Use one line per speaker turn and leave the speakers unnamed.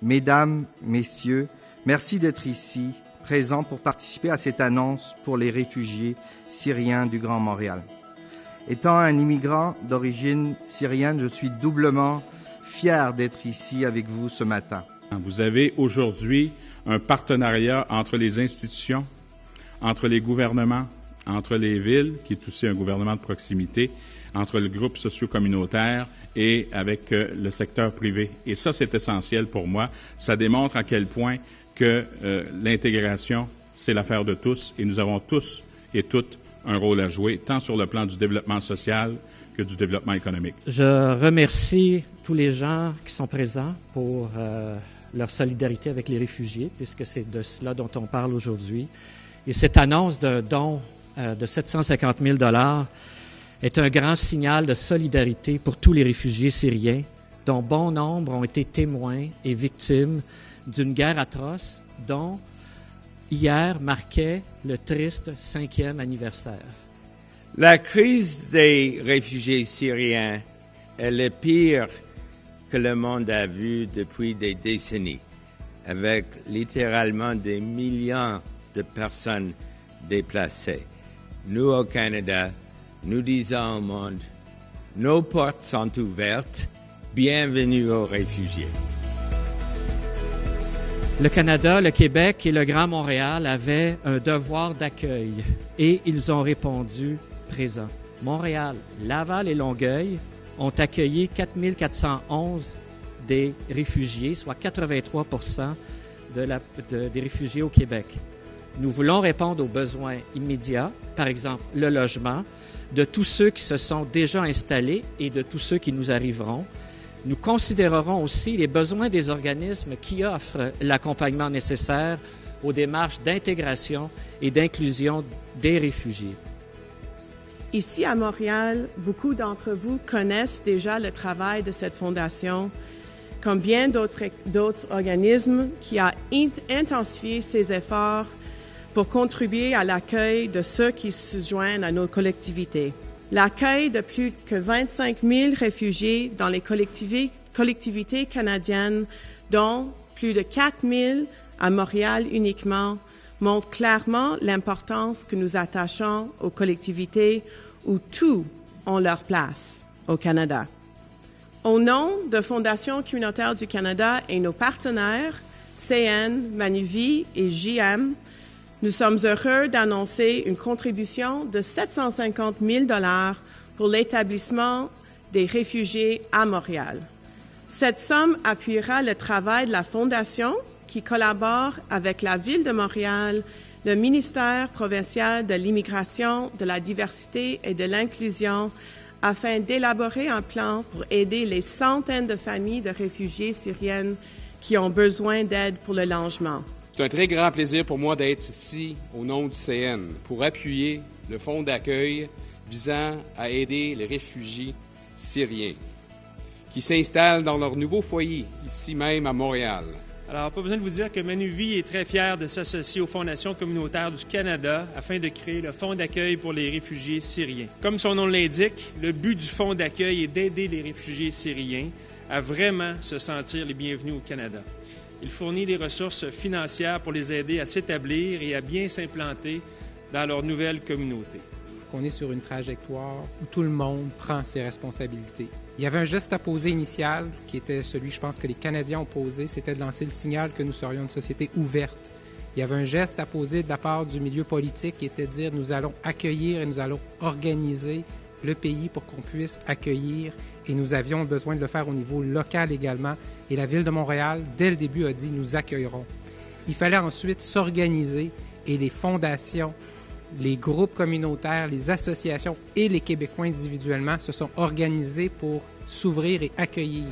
Mesdames, Messieurs, merci d'être ici, présents pour participer à cette annonce pour les réfugiés syriens du Grand Montréal. Étant un immigrant d'origine syrienne, je suis doublement fier d'être ici avec vous ce matin.
Vous avez aujourd'hui un partenariat entre les institutions, entre les gouvernements, entre les villes, qui est aussi un gouvernement de proximité, entre le groupe socio-communautaire et avec le secteur privé. Et ça, c'est essentiel pour moi. Ça démontre à quel point que l'intégration, c'est l'affaire de tous et nous avons tous et toutes un rôle à jouer, tant sur le plan du développement social que du développement économique.
Je remercie tous les gens qui sont présents pour leur solidarité avec les réfugiés, puisque c'est de cela dont on parle aujourd'hui. Et cette annonce d'un don de 750 000 $ est un grand signal de solidarité pour tous les réfugiés syriens, dont bon nombre ont été témoins et victimes d'une guerre atroce dont hier marquait le triste 5e anniversaire.
La crise des réfugiés syriens est le pire que le monde a vu depuis des décennies, avec littéralement des millions de personnes déplacées. Nous, au Canada, nous disons au monde, nos portes sont ouvertes, bienvenue aux réfugiés.
Le Canada, le Québec et le Grand Montréal avaient un devoir d'accueil et ils ont répondu présent. Montréal, Laval et Longueuil ont accueilli 4 411 des réfugiés, soit 83 % des réfugiés au Québec. Nous voulons répondre aux besoins immédiats, par exemple le logement, de tous ceux qui se sont déjà installés et de tous ceux qui nous arriveront. Nous considérerons aussi les besoins des organismes qui offrent l'accompagnement nécessaire aux démarches d'intégration et d'inclusion des réfugiés.
Ici à Montréal, beaucoup d'entre vous connaissent déjà le travail de cette fondation, comme bien d'autres organismes qui a intensifié ses efforts pour contribuer à l'accueil de ceux qui se joignent à nos collectivités. L'accueil de plus que 25 000 réfugiés dans les collectivités canadiennes, dont plus de 4 000 à Montréal uniquement, montre clairement l'importance que nous attachons aux collectivités où tous ont leur place au Canada. Au nom de Fondation communautaire du Canada et nos partenaires, CN, Manuvie et JM, nous sommes heureux d'annoncer une contribution de 750 000 $ pour l'établissement des réfugiés à Montréal. Cette somme appuiera le travail de la Fondation qui collabore avec la Ville de Montréal, le ministère provincial de l'immigration, de la diversité et de l'inclusion afin d'élaborer un plan pour aider les centaines de familles de réfugiés syriennes qui ont besoin d'aide pour le logement.
C'est un très grand plaisir pour moi d'être ici au nom du CN pour appuyer le fonds d'accueil visant à aider les réfugiés syriens qui s'installent dans leur nouveau foyer, ici même à Montréal.
Alors, pas besoin de vous dire que Manuvie est très fière de s'associer aux fondations communautaires du Canada afin de créer le fonds d'accueil pour les réfugiés syriens. Comme son nom l'indique, le but du fonds d'accueil est d'aider les réfugiés syriens à vraiment se sentir les bienvenus au Canada. Il fournit des ressources financières pour les aider à s'établir et à bien s'implanter dans leur nouvelle communauté.
On est sur une trajectoire où tout le monde prend ses responsabilités. Il y avait un geste à poser initial qui était celui, je pense, que les Canadiens ont posé, c'était de lancer le signal que nous serions une société ouverte. Il y avait un geste à poser de la part du milieu politique qui était de dire nous allons accueillir et nous allons organiser le pays pour qu'on puisse accueillir et nous avions besoin de le faire au niveau local également. Et la Ville de Montréal, dès le début, a dit « nous accueillerons ». Il fallait ensuite s'organiser et les fondations, les groupes communautaires, les associations et les Québécois individuellement se sont organisés pour s'ouvrir et accueillir.